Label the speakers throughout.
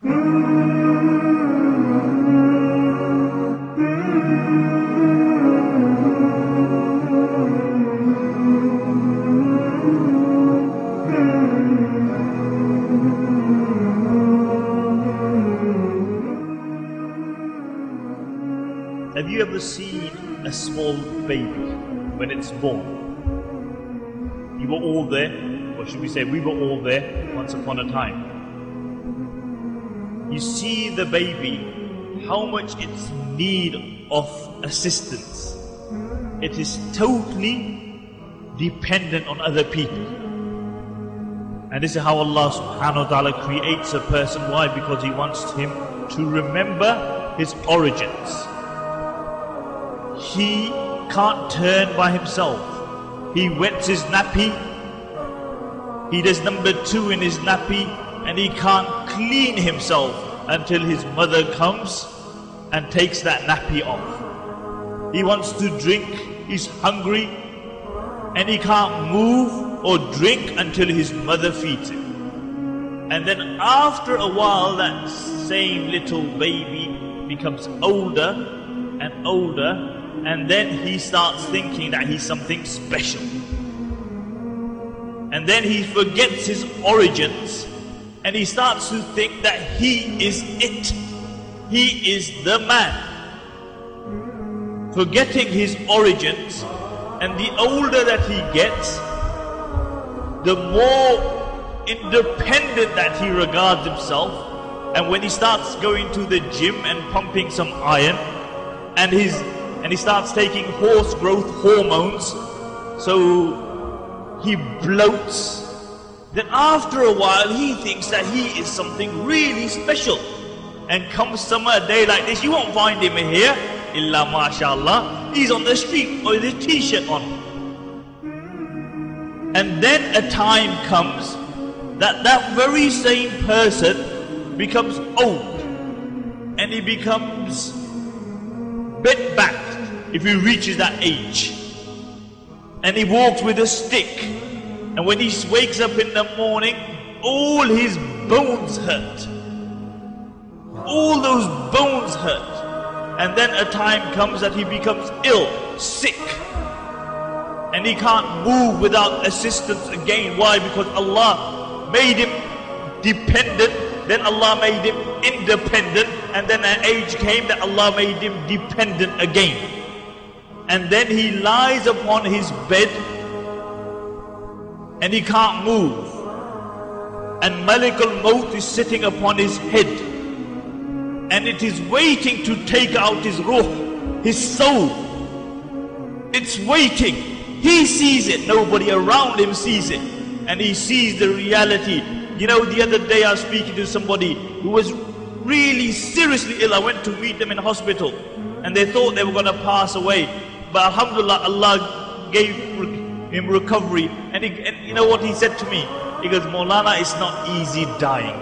Speaker 1: Have you ever seen a small baby when it's born? You were all there, or should we say we were all there once upon a time. You see the baby, how much it's in need of assistance. It is totally dependent on other people. And this is how Allah subhanahu wa ta'ala creates a person. Why? Because He wants him to remember his origins. He can't turn by himself. He wets his nappy, he does number 2 in his nappy, and he can't clean himself until his mother comes and takes that nappy off. He wants to drink, he's hungry, and he can't move or drink until his mother feeds him. And then after a while, that same little baby becomes older and older, and then he starts thinking that he's something special. And then he forgets his origins, and he starts to think that he is it. He is the man. Forgetting his origins, and the older that he gets, the more independent that he regards himself. And when he starts going to the gym and pumping some iron, and he starts taking horse growth hormones, so he bloats, then after a while he thinks that he is something really special. And come summer day like this, you won't find him here, illa mashallah, he's on the street with his t-shirt on. And then a time comes that that very same person becomes old, and he becomes bent-backed if he reaches that age, and he walks with a stick, and when he wakes up in the morning, all his bones hurt. All those bones hurt. And then a time comes that he becomes ill, sick, and he can't move without assistance again. Why? Because Allah made him dependent, then Allah made him independent, and then an age came that Allah made him dependent again. And then he lies upon his bed and he can't move, and Malakul Maut is sitting upon his head, and it is waiting to take out his ruh, his soul. It's waiting. He sees it, nobody around him sees it, and he sees the reality. You know, the other day I was speaking to somebody who was really seriously ill. I went to meet them in hospital, and they thought they were going to pass away, but alhamdulillah, Allah gave him recovery. And you know what he said to me? He goes, Maulana, it's not easy dying.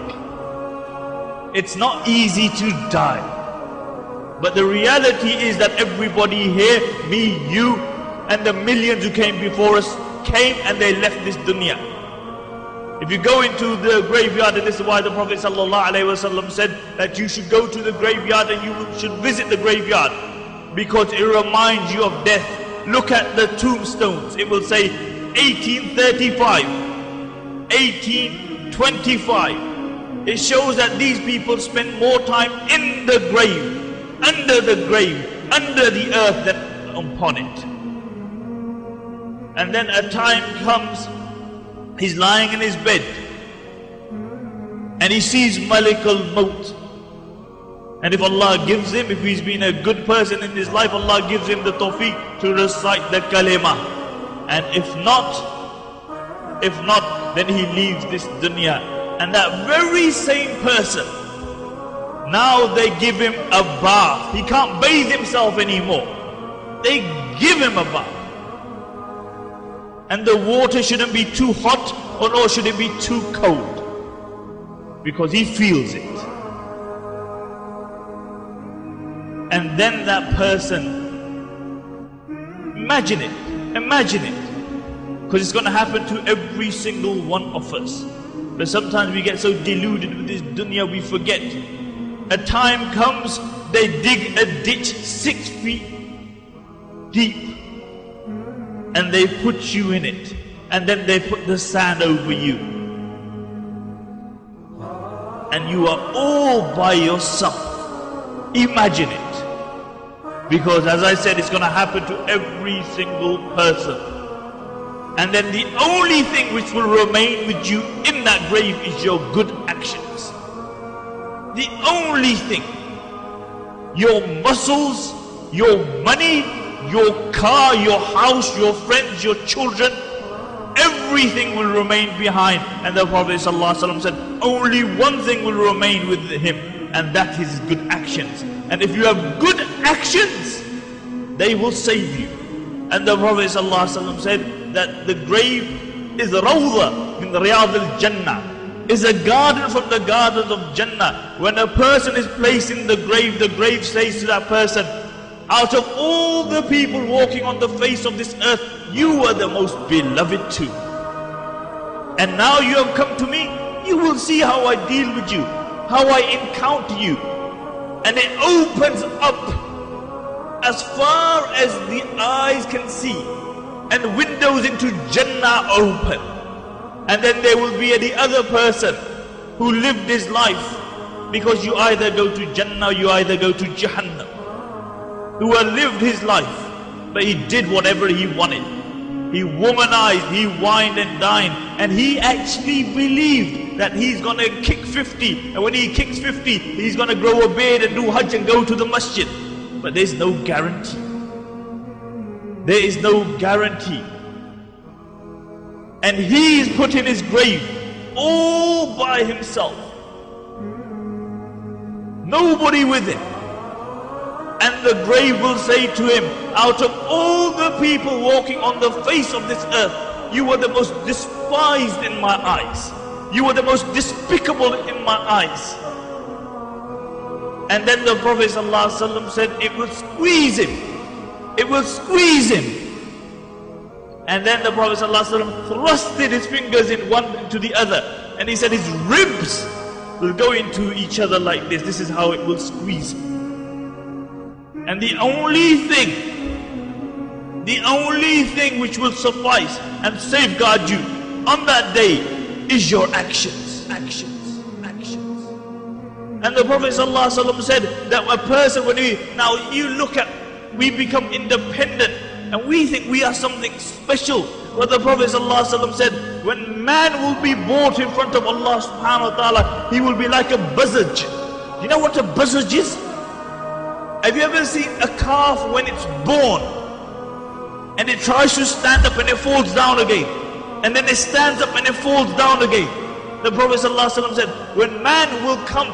Speaker 1: It's not easy to die. But the reality is that everybody here, me, you, and the millions who came before us, came and they left this dunya. If you go into the graveyard, and this is why the Prophet ﷺ said that you should go to the graveyard and you should visit the graveyard, because it reminds you of death. Look at the tombstones. It will say 1835, 1825. It shows that these people spent more time in the grave, under the earth than upon it. And then a time comes, he's lying in his bed and he sees Malakul Maut. And if Allah gives him, if he's been a good person in his life, Allah gives him the tawfiq to recite the kalima. And if not, then he leaves this dunya. And that very same person, now they give him a bath. He can't bathe himself anymore. They give him a bath. And the water shouldn't be too hot, or nor should it be too cold, because he feels it. And then that person, imagine it, because it's going to happen to every single one of us. But sometimes we get so deluded with this dunya, we forget. A time comes, they dig a ditch 6 feet deep, and they put you in it, and then they put the sand over you, and you are all by yourself. Imagine it, because as I said, it's going to happen to every single person. And then the only thing which will remain with you in that grave is your good actions. The only thing. Your muscles, your money, your car, your house, your friends, your children, everything will remain behind. And the Prophet ﷺ said, only one thing will remain with him, and that is his good actions. And if you have good actions, they will save you. And the Prophet ﷺ said that the grave is Rawda min Riyadh al-Jannah, is a garden from the gardens of Jannah. When a person is placed in the grave says to that person, out of all the people walking on the face of this earth, you are the most beloved too. And now you have come to me, you will see how I deal with you, how I encounter you. And it opens up as far as the eyes can see, and windows into Jannah open. And then there will be the other person who lived his life, because you either go to Jannah or you either go to Jahannam, who had lived his life, but he did whatever he wanted. He womanized, he wined and dined, and he actually believed that he's going to kick 50, and when he kicks 50, he's going to grow a beard and do Hajj and go to the masjid. But there's no guarantee. There is no guarantee. And he is put in his grave all by himself. Nobody with him. And the grave will say to him, out of all the people walking on the face of this earth, you were the most despised in my eyes. You were the most despicable in my eyes. And then the Prophet ﷺ said, it will squeeze him. It will squeeze him. And then the Prophet ﷺ thrusted his fingers in one into the other, and he said his ribs will go into each other like this. This is how it will squeeze. And the only thing which will suffice and safeguard you on that day is your actions. Actions. And the Prophet ﷺ said that a person, when we become independent, and we think we are something special. But the Prophet ﷺ said, when man will be brought in front of Allah subhanahu wa ta'ala, he will be like a buzzard. You know what a buzzard is? Have you ever seen a calf when it's born, and it tries to stand up and it falls down again, and then it stands up and it falls down again? The Prophet ﷺ said, when man will come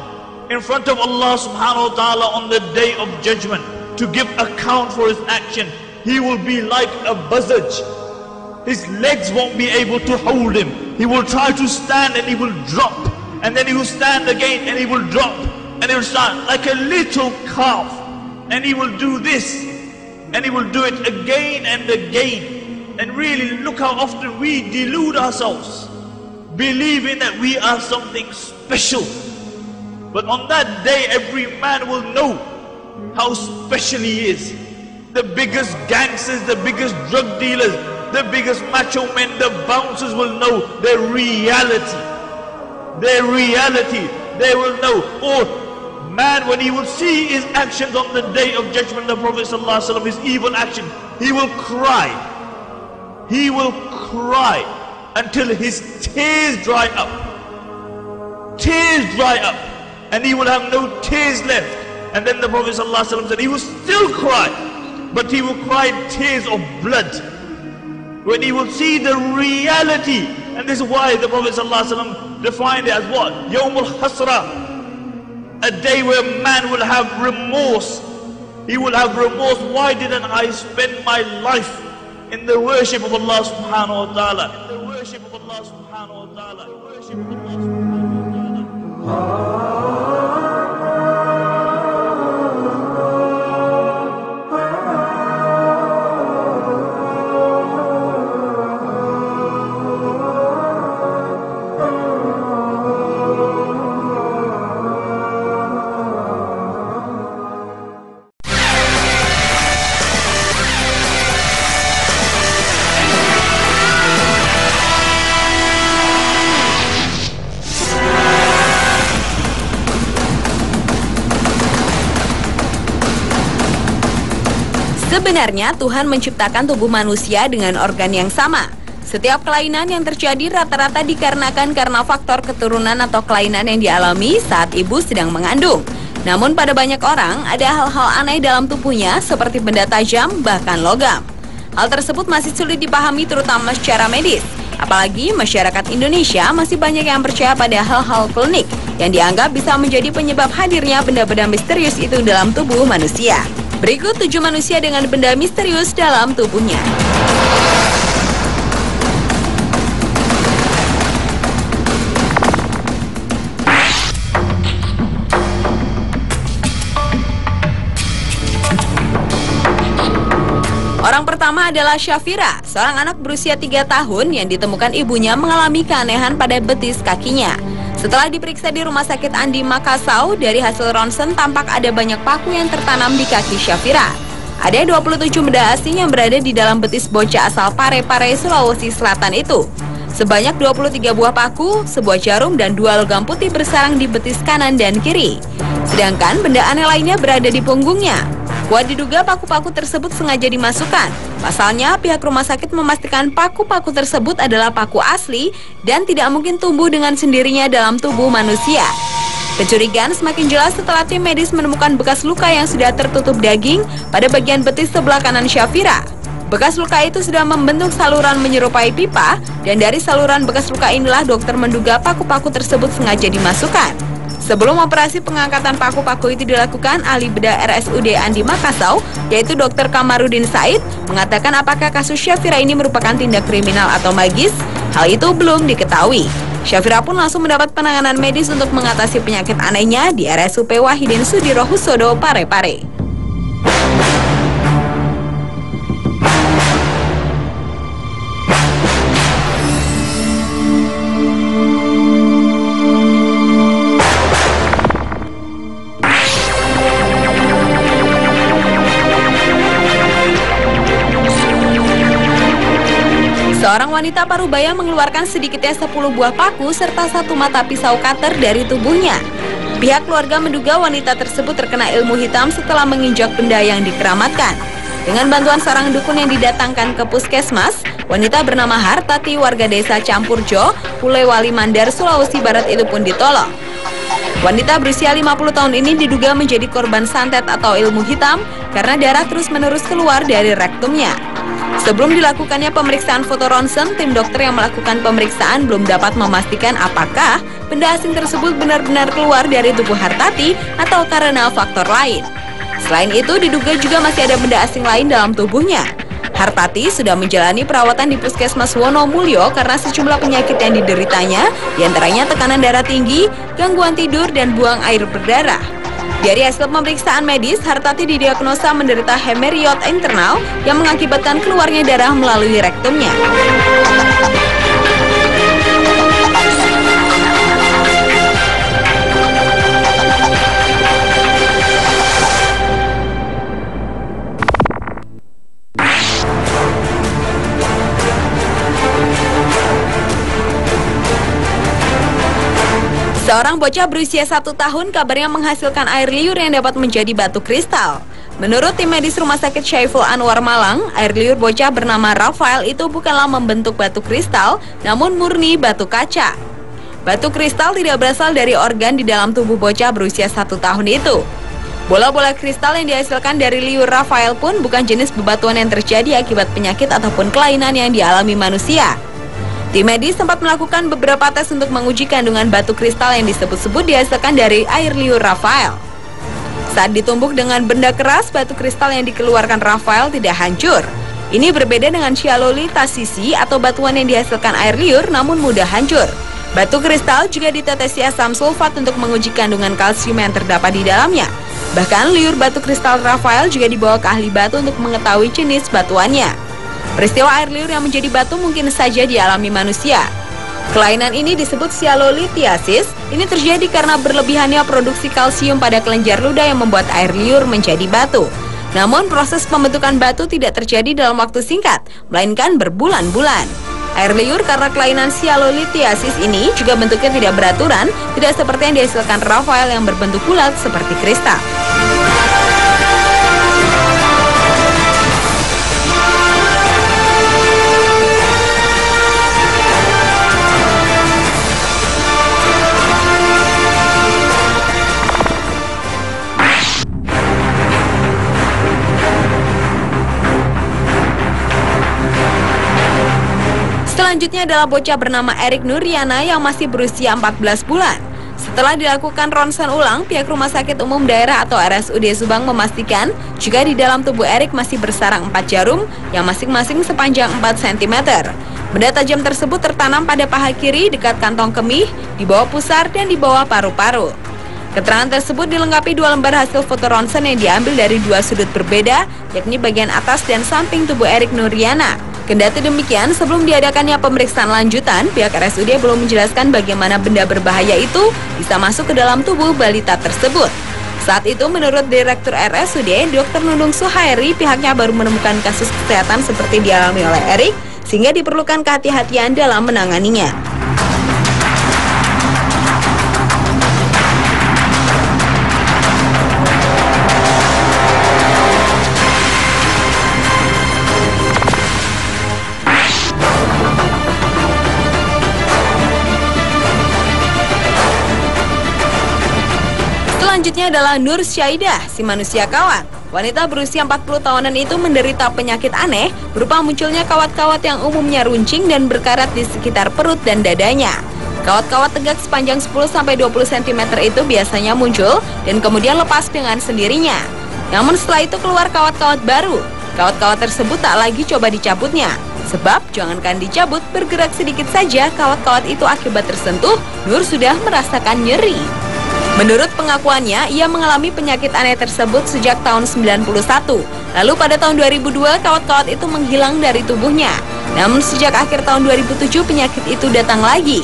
Speaker 1: in front of Allah subhanahu wa ta'ala on the day of judgment to give account for his action, he will be like a buzzard. His legs won't be able to hold him. He will try to stand and he will drop, and then he will stand again and he will drop, and he will stand like a little calf, and he will do this and he will do it again and again. And really look how often we delude ourselves, believing that we are something special. But on that day, every man will know how special he is. The biggest gangsters, the biggest drug dealers, the biggest macho men, the bouncers will know their reality. Their reality, they will know. Or man, when he will see his actions on the day of judgment, the Prophet ﷺ, his evil action, he will cry. He will cry until his tears dry up. Tears dry up. And he will have no tears left. And then the Prophet ﷺ said he will still cry, but he will cry tears of blood when he will see the reality. And this is why the Prophet ﷺ defined it as what? Yawmul Hasra, a day where man will have remorse. He will have remorse. Why didn't I spend my life in the worship of Allah subhanahu wa ta'ala? In the worship of Allah subhanahu wa ta'ala. In the worship of Allah subhanahu wa ta'ala.
Speaker 2: Sebenarnya Tuhan menciptakan tubuh manusia dengan organ yang sama. Setiap kelainan yang terjadi rata-rata dikarenakan karena faktor keturunan atau kelainan yang dialami saat ibu sedang mengandung. Namun pada banyak orang ada hal-hal aneh dalam tubuhnya seperti benda tajam bahkan logam. Hal tersebut masih sulit dipahami terutama secara medis. Apalagi masyarakat Indonesia masih banyak yang percaya pada hal-hal klinik yang dianggap bisa menjadi penyebab hadirnya benda-benda misterius itu dalam tubuh manusia. Berikut 7 manusia dengan benda misterius dalam tubuhnya. Orang pertama adalah Syafira, seorang anak berusia 3 tahun yang ditemukan ibunya mengalami keanehan pada betis kakinya. Setelah diperiksa di Rumah Sakit Andi Makassau, dari hasil ronsen tampak ada banyak paku yang tertanam di kaki Syafira. Ada 27 benda asing yang berada di dalam betis bocah asal Parepare, Sulawesi Selatan itu. Sebanyak 23 buah paku, sebuah jarum, dan 2 logam putih bersarang di betis kanan dan kiri. Sedangkan benda aneh lainnya berada di punggungnya. Kuat diduga paku-paku tersebut sengaja dimasukkan. Pasalnya, pihak rumah sakit memastikan paku-paku tersebut adalah paku asli dan tidak mungkin tumbuh dengan sendirinya dalam tubuh manusia. Kecurigaan semakin jelas setelah tim medis menemukan bekas luka yang sudah tertutup daging pada bagian betis sebelah kanan Syafira. Bekas luka itu sudah membentuk saluran menyerupai pipa, dan dari saluran bekas luka inilah dokter menduga paku-paku tersebut sengaja dimasukkan. Sebelum operasi pengangkatan paku-paku itu dilakukan, ahli bedah RSUD Andi Makassau, yaitu Dr. Kamarudin Said, mengatakan apakah kasus Syafira ini merupakan tindak kriminal atau magis. Hal itu belum diketahui. Syafira pun langsung mendapat penanganan medis untuk mengatasi penyakit anehnya di RSUP Wahidin Sudirohusodo, Parepare. Seorang wanita Parubaya mengeluarkan sedikitnya 10 buah paku serta 1 mata pisau cutter dari tubuhnya. Pihak keluarga menduga wanita tersebut terkena ilmu hitam setelah menginjak benda yang dikeramatkan. Dengan bantuan seorang dukun yang didatangkan ke puskesmas, wanita bernama Hartati warga desa Campurjo, Pulewali Mandar, Sulawesi Barat itu pun ditolong. Wanita berusia 50 tahun ini diduga menjadi korban santet atau ilmu hitam karena darah terus-menerus keluar dari rektumnya. Sebelum dilakukannya pemeriksaan foto ronsen, tim dokter yang melakukan pemeriksaan belum dapat memastikan apakah benda asing tersebut benar-benar keluar dari tubuh Hartati atau karena faktor lain. Selain itu, diduga juga masih ada benda asing lain dalam tubuhnya. Hartati sudah menjalani perawatan di Puskesmas Wonomulyo karena sejumlah penyakit yang dideritanya, diantaranya tekanan darah tinggi, gangguan tidur, dan buang air berdarah. Dari hasil pemeriksaan medis, Hartati didiagnosa menderita hemeriot internal yang mengakibatkan keluarnya darah melalui rektumnya. Seorang bocah berusia 1 tahun kabarnya menghasilkan air liur yang dapat menjadi batu kristal. Menurut tim medis Rumah Sakit Syaiful Anwar Malang, air liur bocah bernama Rafael itu bukanlah membentuk batu kristal, namun murni batu kaca. Batu kristal tidak berasal dari organ di dalam tubuh bocah berusia 1 tahun itu. Bola-bola kristal yang dihasilkan dari liur Rafael pun bukan jenis bebatuan yang terjadi akibat penyakit ataupun kelainan yang dialami manusia. Tim medis sempat melakukan beberapa tes untuk menguji kandungan batu kristal yang disebut-sebut dihasilkan dari air liur Rafael. Saat ditumbuk dengan benda keras, batu kristal yang dikeluarkan Rafael tidak hancur. Ini berbeda dengan Hyalolithasisi atau batuan yang dihasilkan air liur namun mudah hancur. Batu kristal juga ditetesi asam sulfat untuk menguji kandungan kalsium yang terdapat di dalamnya. Bahkan liur batu kristal Rafael juga dibawa ke ahli batu untuk mengetahui jenis batuannya. Peristiwa air liur yang menjadi batu mungkin saja dialami manusia. Kelainan ini disebut sialolithiasis. Ini terjadi karena berlebihannya produksi kalsium pada kelenjar ludah yang membuat air liur menjadi batu. Namun proses pembentukan batu tidak terjadi dalam waktu singkat, melainkan berbulan-bulan. Air liur karena kelainan sialolithiasis ini juga bentuknya tidak beraturan, tidak seperti yang dihasilkan Rafael yang berbentuk bulat seperti kristal. Selanjutnya adalah bocah bernama Erik Nuriana yang masih berusia 14 bulan. Setelah dilakukan ronsen ulang, pihak Rumah Sakit Umum Daerah atau RSUD Subang memastikan jika di dalam tubuh Erik masih bersarang 4 jarum yang masing-masing sepanjang 4 cm. Benda tajam tersebut tertanam pada paha kiri dekat kantong kemih, di bawah pusar dan di bawah paru-paru. Keterangan tersebut dilengkapi 2 lembar hasil foto ronsen yang diambil dari 2 sudut berbeda, yakni bagian atas dan samping tubuh Erik Nuriana. Kendati demikian, sebelum diadakannya pemeriksaan lanjutan, pihak RSUD belum menjelaskan bagaimana benda berbahaya itu bisa masuk ke dalam tubuh balita tersebut. Saat itu, menurut Direktur RSUD, Dr. Nunung Suhairi, pihaknya baru menemukan kasus kesehatan seperti dialami oleh Erik, sehingga diperlukan kehati-hatian dalam menanganinya. Selanjutnya adalah Nur Syaidah, si manusia kawat. Wanita berusia 40 tahunan itu menderita penyakit aneh berupa munculnya kawat-kawat yang umumnya runcing dan berkarat di sekitar perut dan dadanya. Kawat-kawat tegak sepanjang 10-20 cm itu biasanya muncul dan kemudian lepas dengan sendirinya. Namun setelah itu keluar kawat-kawat baru. Kawat-kawat tersebut tak lagi coba dicabutnya. Sebab jangankan dicabut, bergerak sedikit saja kawat-kawat itu akibat tersentuh, Nur sudah merasakan nyeri. Menurut pengakuannya, ia mengalami penyakit aneh tersebut sejak tahun 91. Lalu pada tahun 2002, kawat-kawat itu menghilang dari tubuhnya. Namun sejak akhir tahun 2007, penyakit itu datang lagi.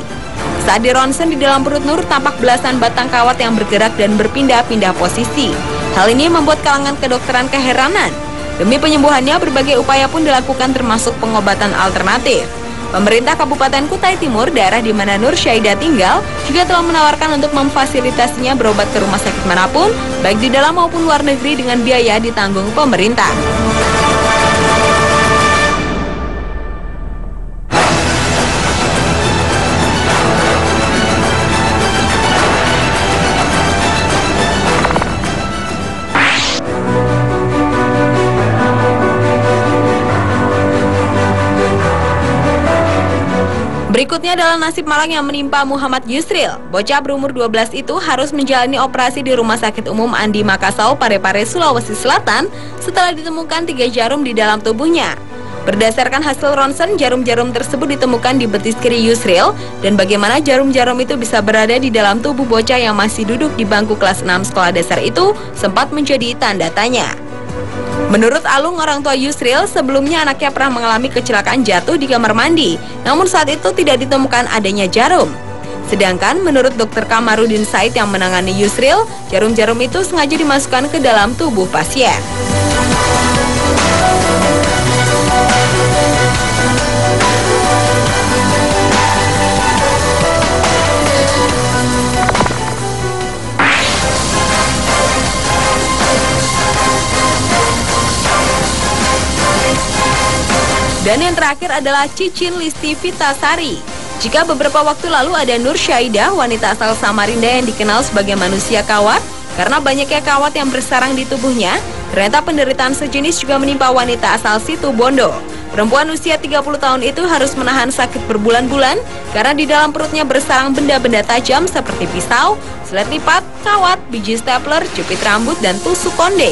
Speaker 2: Saat di ronsen di dalam perut Nur, tampak belasan batang kawat yang bergerak dan berpindah-pindah posisi. Hal ini membuat kalangan kedokteran keheranan. Demi penyembuhannya, berbagai upaya pun dilakukan termasuk pengobatan alternatif. Pemerintah Kabupaten Kutai Timur, daerah di mana Nur Syaidah tinggal, juga telah menawarkan untuk memfasilitasinya berobat ke rumah sakit manapun, baik di dalam maupun luar negeri dengan biaya ditanggung pemerintah. Berikutnya adalah nasib malang yang menimpa Muhammad Yusril. Bocah berumur 12 itu harus menjalani operasi di Rumah Sakit Umum Andi Makassau, Parepare, Sulawesi Selatan setelah ditemukan 3 jarum di dalam tubuhnya. Berdasarkan hasil ronsen, jarum-jarum tersebut ditemukan di betis kiri Yusril, dan bagaimana jarum-jarum itu bisa berada di dalam tubuh bocah yang masih duduk di bangku kelas 6 sekolah dasar itu sempat menjadi tanda tanya. Menurut Alung, orang tua Yusril, sebelumnya anaknya pernah mengalami kecelakaan jatuh di kamar mandi, namun saat itu tidak ditemukan adanya jarum. Sedangkan menurut Dr. Kamarudin Said yang menangani Yusril, jarum-jarum itu sengaja dimasukkan ke dalam tubuh pasien. Dan yang terakhir adalah Cicin Listi Vitasari. Jika beberapa waktu lalu ada Nur Syaidah, wanita asal Samarinda yang dikenal sebagai manusia kawat, karena banyaknya kawat yang bersarang di tubuhnya, ternyata penderitaan sejenis juga menimpa wanita asal Situ Bondo. Perempuan usia 30 tahun itu harus menahan sakit berbulan-bulan karena di dalam perutnya bersarang benda-benda tajam seperti pisau, selet lipat, kawat, biji stapler, jepit rambut, dan tusuk konde.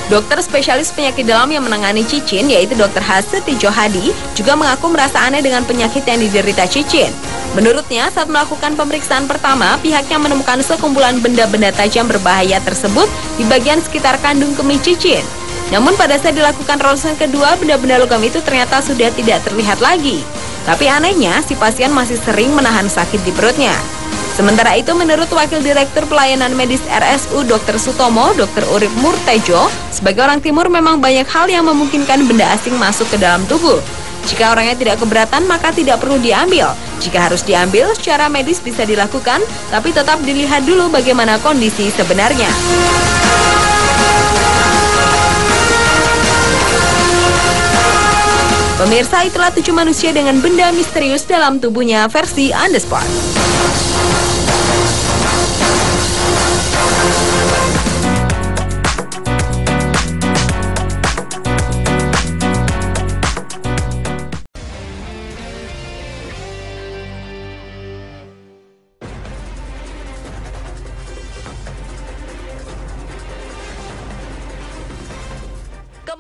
Speaker 2: Dokter spesialis penyakit dalam yang menangani Cicin, yaitu Dr. Hasetijo Hadi, juga mengaku merasa aneh dengan penyakit yang diderita Cicin. Menurutnya, saat melakukan pemeriksaan pertama, pihaknya menemukan sekumpulan benda-benda tajam berbahaya tersebut di bagian sekitar kandung kemih Cicin. Namun pada saat dilakukan ronsen kedua, benda-benda logam itu ternyata sudah tidak terlihat lagi. Tapi anehnya, si pasien masih sering menahan sakit di perutnya. Sementara itu, menurut Wakil Direktur Pelayanan Medis RSU Dr. Sutomo, Dr. Urip Murtejo, sebagai orang timur memang banyak hal yang memungkinkan benda asing masuk ke dalam tubuh. Jika orangnya tidak keberatan, maka tidak perlu diambil. Jika harus diambil, secara medis bisa dilakukan, tapi tetap dilihat dulu bagaimana kondisi sebenarnya. Pemirsa, itulah 7 manusia dengan benda misterius dalam tubuhnya versi On The Spot.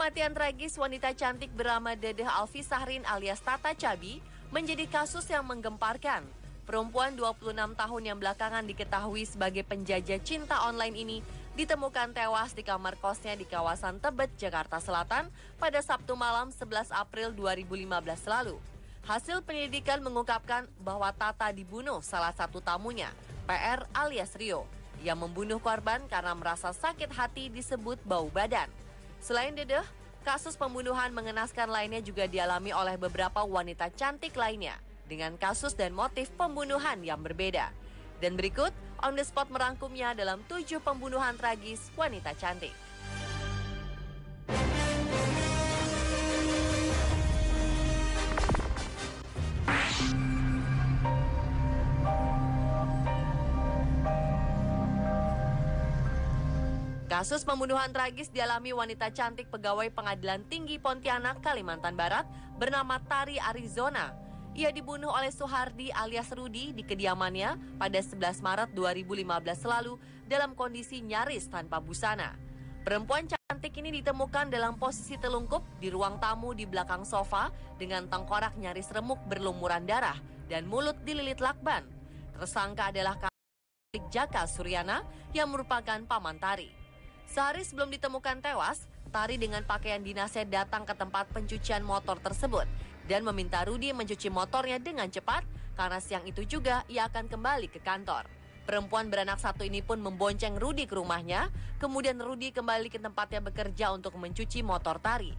Speaker 3: kematian tragis wanita cantik bernama Dedeh Alfi Sahrin alias Tata Cabi menjadi kasus yang menggemparkan. Perempuan 26 tahun yang belakangan diketahui sebagai penjajah cinta online ini ditemukan tewas di kamar kosnya di kawasan Tebet, Jakarta Selatan pada Sabtu malam 11 April 2015 lalu. Hasil penyelidikan mengungkapkan bahwa Tata dibunuh salah satu tamunya, PR alias Rio, yang membunuh korban karena merasa sakit hati disebut bau badan. Selain Dedeh, kasus pembunuhan mengenaskan lainnya juga dialami oleh beberapa wanita cantik lainnya dengan kasus dan motif pembunuhan yang berbeda. Dan berikut On The Spot merangkumnya dalam 7 pembunuhan tragis wanita cantik. Kasus pembunuhan tragis dialami wanita cantik pegawai Pengadilan Tinggi Pontianak, Kalimantan Barat bernama Tari Arizona. Ia dibunuh oleh Soehardi alias Rudi di kediamannya pada 11 Maret 2015 lalu dalam kondisi nyaris tanpa busana. Perempuan cantik ini ditemukan dalam posisi telungkup di ruang tamu di belakang sofa dengan tengkorak nyaris remuk berlumuran darah dan mulut dililit lakban. Tersangka adalah Jaka Suryana yang merupakan paman Tari. Sehari sebelum ditemukan tewas, Tari dengan pakaian dinasnya datang ke tempat pencucian motor tersebut dan meminta Rudi mencuci motornya dengan cepat karena siang itu juga ia akan kembali ke kantor. Perempuan beranak satu ini pun membonceng Rudi ke rumahnya, kemudian Rudi kembali ke tempatnya bekerja untuk mencuci motor Tari.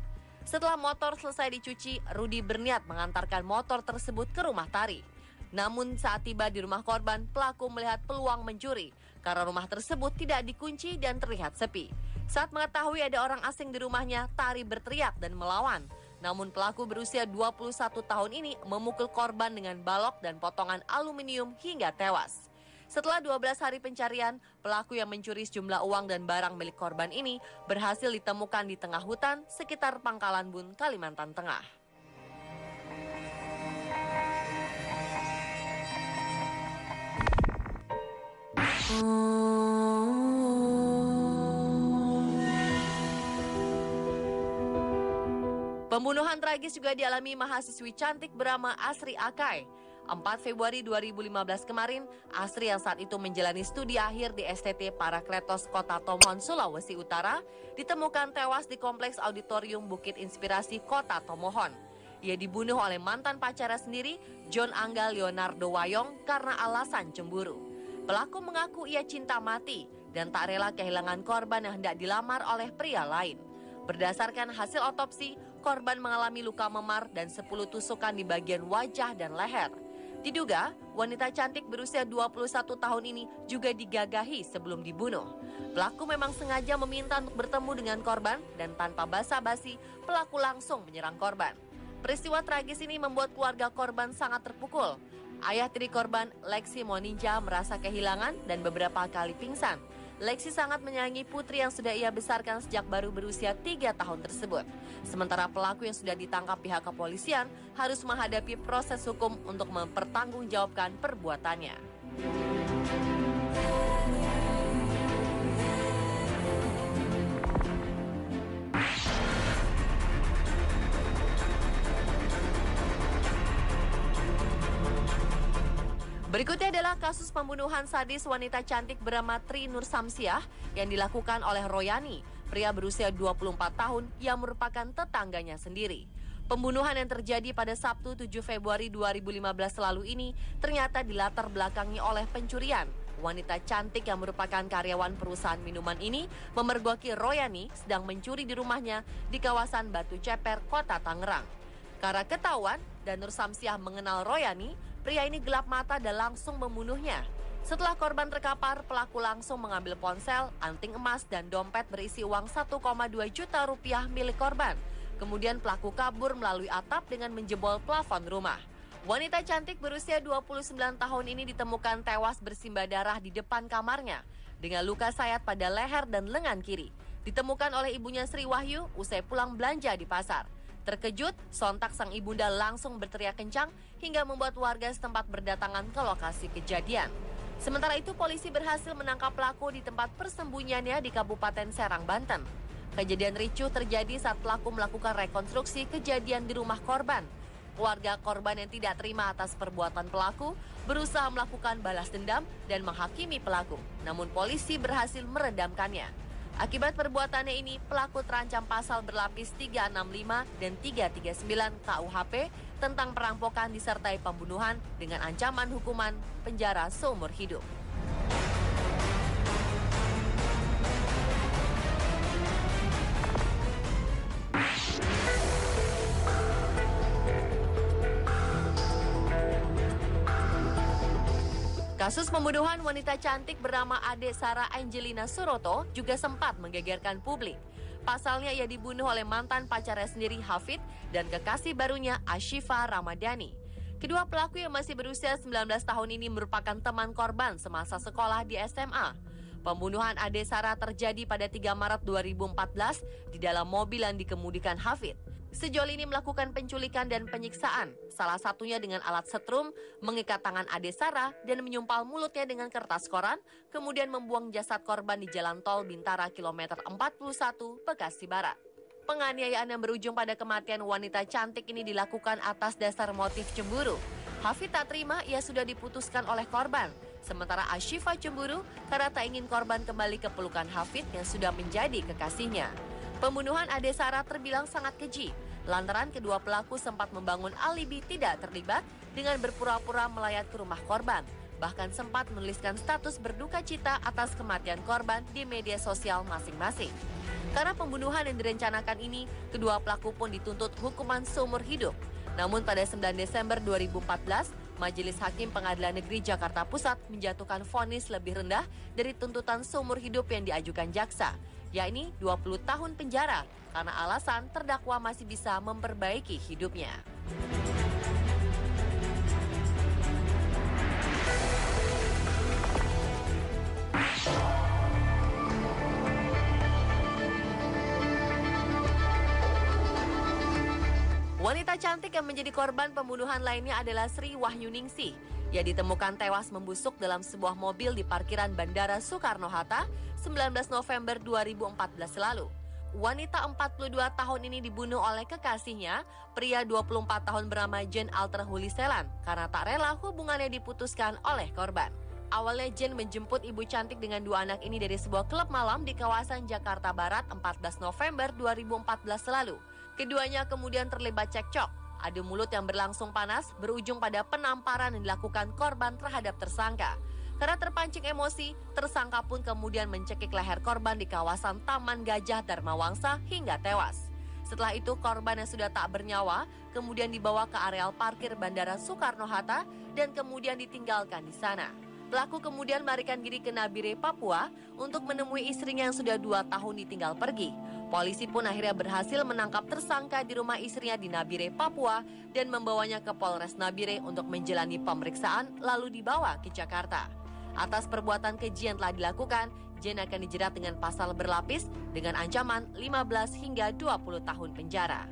Speaker 3: Setelah motor selesai dicuci, Rudi berniat mengantarkan motor tersebut ke rumah Tari. Namun saat tiba di rumah korban, pelaku melihat peluang mencuri karena rumah tersebut tidak dikunci dan terlihat sepi. Saat mengetahui ada orang asing di rumahnya, Tari berteriak dan melawan. Namun pelaku berusia 21 tahun ini memukul korban dengan balok dan potongan aluminium hingga tewas. Setelah 12 hari pencarian, pelaku yang mencuri sejumlah uang dan barang milik korban ini berhasil ditemukan di tengah hutan sekitar Pangkalan Bun, Kalimantan Tengah. Pembunuhan tragis juga dialami mahasiswi cantik bernama Asri Akai. 4 Februari 2015 kemarin, Asri yang saat itu menjalani studi akhir di STT Parakletos Kota Tomohon, Sulawesi Utara, ditemukan tewas di Kompleks Auditorium Bukit Inspirasi Kota Tomohon. Ia dibunuh oleh mantan pacarnya sendiri, John Angga Leonardo Wayong, karena alasan cemburu. Pelaku mengaku ia cinta mati dan tak rela kehilangan korban yang hendak dilamar oleh pria lain. Berdasarkan hasil otopsi, korban mengalami luka memar dan 10 tusukan di bagian wajah dan leher. Diduga, wanita cantik berusia 21 tahun ini juga digagahi sebelum dibunuh. Pelaku memang sengaja meminta untuk bertemu dengan korban dan tanpa basa-basi, pelaku langsung menyerang korban. Peristiwa tragis ini membuat keluarga korban sangat terpukul. Ayah tiri korban, Lexi Moninja, merasa kehilangan dan beberapa kali pingsan. Lexi sangat menyayangi putri yang sudah ia besarkan sejak baru berusia 3 tahun tersebut. Sementara pelaku yang sudah ditangkap pihak kepolisian harus menghadapi proses hukum untuk mempertanggungjawabkan perbuatannya. Berikutnya adalah kasus pembunuhan sadis wanita cantik bernama Tri Nur Samsiah yang dilakukan oleh Royani, pria berusia 24 tahun yang merupakan tetangganya sendiri. Pembunuhan yang terjadi pada Sabtu 7 Februari 2015 lalu ini ternyata dilatar belakangi oleh pencurian. Wanita cantik yang merupakan karyawan perusahaan minuman ini memergoki Royani sedang mencuri di rumahnya di kawasan Batu Ceper, Kota Tangerang. Karena ketahuan dan Nur Samsiah mengenal Royani, pria ini gelap mata dan langsung membunuhnya. Setelah korban terkapar, pelaku langsung mengambil ponsel, anting emas, dan dompet berisi uang 1,2 juta rupiah milik korban. Kemudian pelaku kabur melalui atap dengan menjebol plafon rumah. Wanita cantik berusia 29 tahun ini ditemukan tewas bersimbah darah di depan kamarnya dengan luka sayat pada leher dan lengan kiri. Ditemukan oleh ibunya Sri Wahyu usai pulang belanja di pasar. Terkejut, sontak sang ibunda langsung berteriak kencang hingga membuat warga setempat berdatangan ke lokasi kejadian. Sementara itu, polisi berhasil menangkap pelaku di tempat persembunyiannya di Kabupaten Serang, Banten. Kejadian ricuh terjadi saat pelaku melakukan rekonstruksi kejadian di rumah korban. Keluarga korban yang tidak terima atas perbuatan pelaku berusaha melakukan balas dendam dan menghakimi pelaku. Namun polisi berhasil meredamkannya. Akibat perbuatannya ini, pelaku terancam pasal berlapis 365 dan 339 KUHP tentang perampokan disertai pembunuhan dengan ancaman hukuman penjara seumur hidup. Kasus pembunuhan wanita cantik bernama Ade Sarah Angelina Suroto juga sempat menggegerkan publik. Pasalnya ia dibunuh oleh mantan pacarnya sendiri Hafid dan kekasih barunya Ashifa Ramadhani. Kedua pelaku yang masih berusia 19 tahun ini merupakan teman korban semasa sekolah di SMA. Pembunuhan Ade Sarah terjadi pada 3 Maret 2014 di dalam mobil yang dikemudikan Hafid. Sejoli ini melakukan penculikan dan penyiksaan, salah satunya dengan alat setrum, mengikat tangan Ade Sarah dan menyumpal mulutnya dengan kertas koran, kemudian membuang jasad korban di jalan tol Bintara kilometer 41, Bekasi Barat. Penganiayaan yang berujung pada kematian wanita cantik ini dilakukan atas dasar motif cemburu. Hafid tak terima ia sudah diputuskan oleh korban, sementara Ashifa cemburu karena tak ingin korban kembali ke pelukan Hafid yang sudah menjadi kekasihnya. Pembunuhan Ade Sarah terbilang sangat keji, lantaran kedua pelaku sempat membangun alibi tidak terlibat dengan berpura-pura melayat ke rumah korban, bahkan sempat menuliskan status berduka cita atas kematian korban di media sosial masing-masing. Karena pembunuhan yang direncanakan ini, kedua pelaku pun dituntut hukuman seumur hidup. Namun pada 9 Desember 2014, Majelis Hakim Pengadilan Negeri Jakarta Pusat menjatuhkan vonis lebih rendah dari tuntutan seumur hidup yang diajukan jaksa, yakni 20 tahun penjara karena alasan terdakwa masih bisa memperbaiki hidupnya. Wanita cantik yang menjadi korban pembunuhan lainnya adalah Sri Wahyuningsih. Ia ditemukan tewas membusuk dalam sebuah mobil di parkiran Bandara Soekarno-Hatta 19 November 2014 lalu. Wanita 42 tahun ini dibunuh oleh kekasihnya, pria 24 tahun bernama Jen Alter Huliselan, karena tak rela hubungannya diputuskan oleh korban. Awalnya Jen menjemput ibu cantik dengan dua anak ini dari sebuah klub malam di kawasan Jakarta Barat 14 November 2014 lalu. Keduanya kemudian terlibat cekcok. Adu mulut yang berlangsung panas berujung pada penamparan yang dilakukan korban terhadap tersangka. Karena terpancing emosi, tersangka pun kemudian mencekik leher korban di kawasan Taman Gajah Dharmawangsa hingga tewas. Setelah itu korban yang sudah tak bernyawa kemudian dibawa ke areal parkir Bandara Soekarno-Hatta dan kemudian ditinggalkan di sana. Pelaku kemudian melarikan diri ke Nabire, Papua untuk menemui istrinya yang sudah 2 tahun ditinggal pergi. Polisi pun akhirnya berhasil menangkap tersangka di rumah istrinya di Nabire, Papua dan membawanya ke Polres Nabire untuk menjalani pemeriksaan lalu dibawa ke Jakarta. Atas perbuatan keji yang telah dilakukan, Jen akan dijerat dengan pasal berlapis dengan ancaman 15 hingga 20 tahun penjara.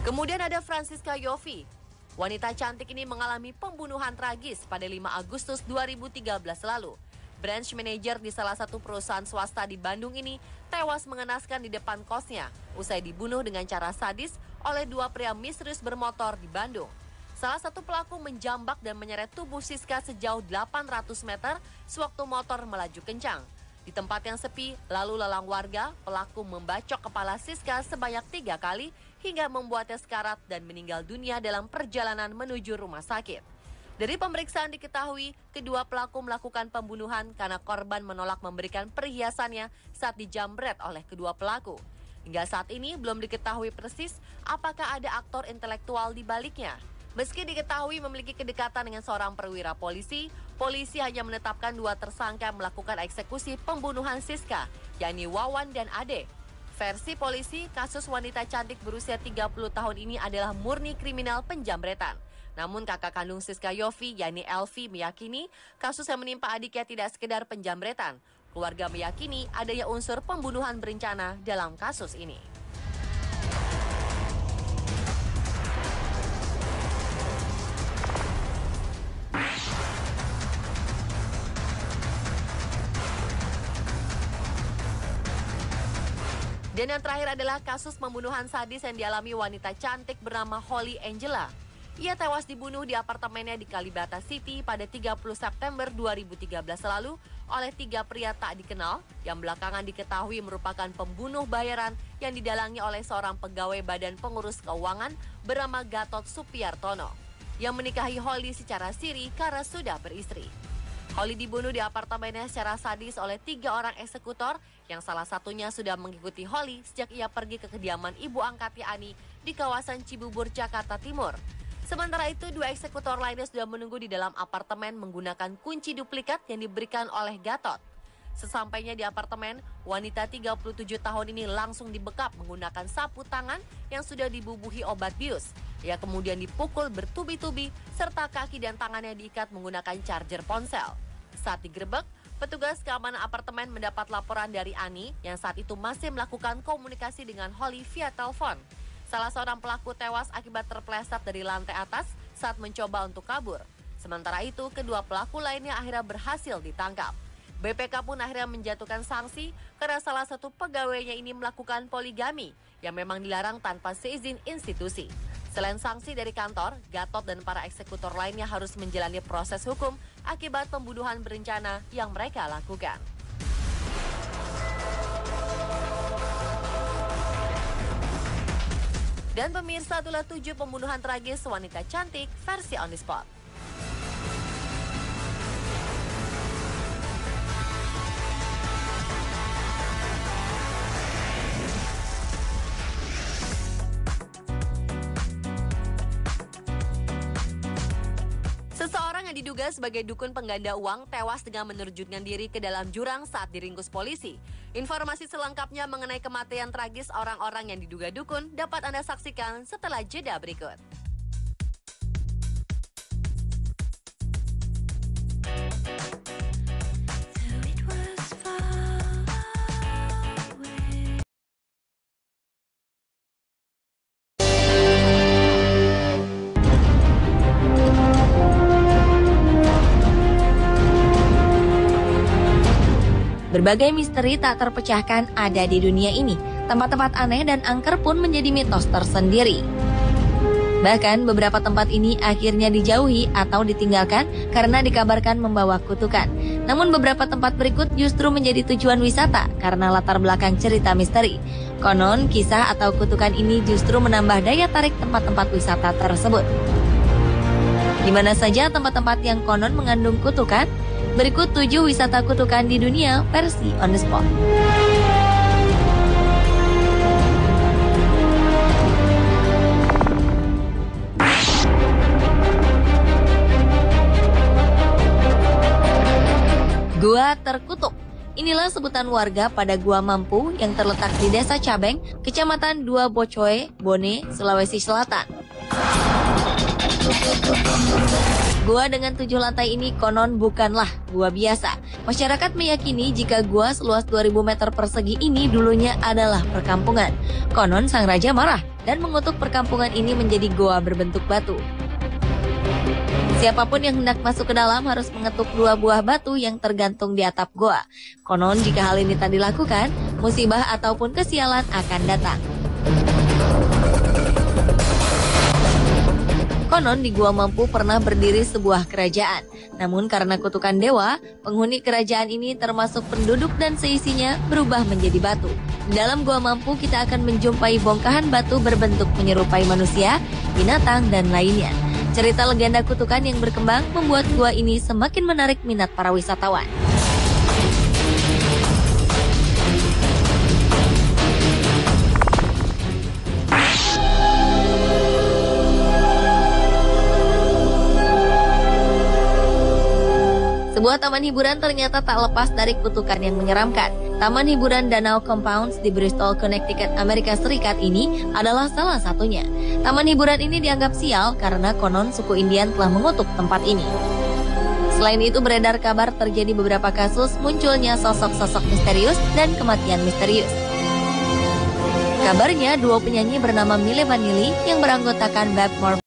Speaker 3: Kemudian ada Francisca Yovie. Wanita cantik ini mengalami pembunuhan tragis pada 5 Agustus 2013 lalu. Branch manager di salah satu perusahaan swasta di Bandung ini tewas mengenaskan di depan kosnya usai dibunuh dengan cara sadis oleh 2 pria misterius bermotor di Bandung. Salah satu pelaku menjambak dan menyeret tubuh Siska sejauh 800 meter sewaktu motor melaju kencang. Di tempat yang sepi, lalu lalang warga, pelaku membacok kepala Siska sebanyak 3 kali hingga membuatnya sekarat dan meninggal dunia dalam perjalanan menuju rumah sakit. Dari pemeriksaan diketahui, kedua pelaku melakukan pembunuhan karena korban menolak memberikan perhiasannya saat dijamret oleh kedua pelaku. Hingga saat ini belum diketahui persis apakah ada aktor intelektual di baliknya. Meski diketahui memiliki kedekatan dengan seorang perwira polisi, polisi hanya menetapkan 2 tersangka melakukan eksekusi pembunuhan Siska, yakni Wawan dan Ade. Versi polisi, kasus wanita cantik berusia 30 tahun ini adalah murni kriminal penjamretan. Namun kakak kandung Siska Yovie, yakni Elvi, meyakini kasus yang menimpa adiknya tidak sekedar penjamretan. Keluarga meyakini adanya unsur pembunuhan berencana dalam kasus ini. Dan yang terakhir adalah kasus pembunuhan sadis yang dialami wanita cantik bernama Holly Angela. Ia tewas dibunuh di apartemennya di Kalibata City pada 30 September 2013 lalu oleh 3 pria tak dikenal yang belakangan diketahui merupakan pembunuh bayaran yang didalangi oleh seorang pegawai Badan Pengurus Keuangan bernama Gatot Supiartono yang menikahi Holly secara siri karena sudah beristri. Holly dibunuh di apartemennya secara sadis oleh 3 orang eksekutor yang salah satunya sudah mengikuti Holly sejak ia pergi ke kediaman ibu angkatnya Ani di kawasan Cibubur, Jakarta Timur. Sementara itu, 2 eksekutor lainnya sudah menunggu di dalam apartemen menggunakan kunci duplikat yang diberikan oleh Gatot. Sesampainya di apartemen, wanita 37 tahun ini langsung dibekap menggunakan sapu tangan yang sudah dibubuhi obat bius. Ia kemudian dipukul bertubi-tubi serta kaki dan tangannya diikat menggunakan charger ponsel. Saat digerebek, petugas keamanan apartemen mendapat laporan dari Ani yang saat itu masih melakukan komunikasi dengan Holly via telepon. Salah seorang pelaku tewas akibat terpeleset dari lantai atas saat mencoba untuk kabur. Sementara itu, kedua pelaku lainnya akhirnya berhasil ditangkap. BPK pun akhirnya menjatuhkan sanksi karena salah satu pegawainya ini melakukan poligami yang memang dilarang tanpa seizin institusi. Selain sanksi dari kantor, Gatot dan para eksekutor lainnya harus menjalani proses hukum akibat pembunuhan berencana yang mereka lakukan. Dan pemirsa, itulah 7 pembunuhan tragis wanita cantik versi On The Spot. Seseorang yang diduga sebagai dukun pengganda uang tewas dengan menerjunkan diri ke dalam jurang saat diringkus polisi. Informasi selengkapnya mengenai kematian tragis orang-orang yang diduga dukun dapat Anda saksikan setelah jeda berikut.
Speaker 4: Berbagai misteri tak terpecahkan ada di dunia ini. Tempat-tempat aneh dan angker pun menjadi mitos tersendiri. Bahkan beberapa tempat ini akhirnya dijauhi atau ditinggalkan karena dikabarkan membawa kutukan. Namun beberapa tempat berikut justru menjadi tujuan wisata karena latar belakang cerita misteri. Konon, kisah atau kutukan ini justru menambah daya tarik tempat-tempat wisata tersebut. Di mana saja tempat-tempat yang konon mengandung kutukan? Berikut 7 wisata kutukan di dunia versi On The Spot. Gua terkutuk. Inilah sebutan warga pada Gua Mampu yang terletak di Desa Cabeng, Kecamatan Dua Bocoe, Bone, Sulawesi Selatan. Gua dengan 7 lantai ini konon bukanlah gua biasa. Masyarakat meyakini jika gua seluas 2000 meter persegi ini dulunya adalah perkampungan. Konon sang raja marah dan mengutuk perkampungan ini menjadi goa berbentuk batu. Siapapun yang hendak masuk ke dalam harus mengetuk 2 buah batu yang tergantung di atap goa. Konon jika hal ini tak dilakukan, musibah ataupun kesialan akan datang. Konon di Gua Mampu pernah berdiri sebuah kerajaan. Namun karena kutukan dewa, penghuni kerajaan ini termasuk penduduk dan seisinya berubah menjadi batu. Di dalam Gua Mampu kita akan menjumpai bongkahan batu berbentuk menyerupai manusia, binatang, dan lainnya. Cerita legenda kutukan yang berkembang membuat gua ini semakin menarik minat para wisatawan. Sebuah taman hiburan ternyata tak lepas dari kutukan yang menyeramkan. Taman hiburan Danau Compounds di Bristol, Connecticut, Amerika Serikat ini adalah salah satunya. Taman hiburan ini dianggap sial karena konon suku Indian telah mengutuk tempat ini. Selain itu beredar kabar terjadi beberapa kasus munculnya sosok-sosok misterius dan kematian misterius. Kabarnya duo penyanyi bernama Milli Vanilli yang beranggotakan Bapmore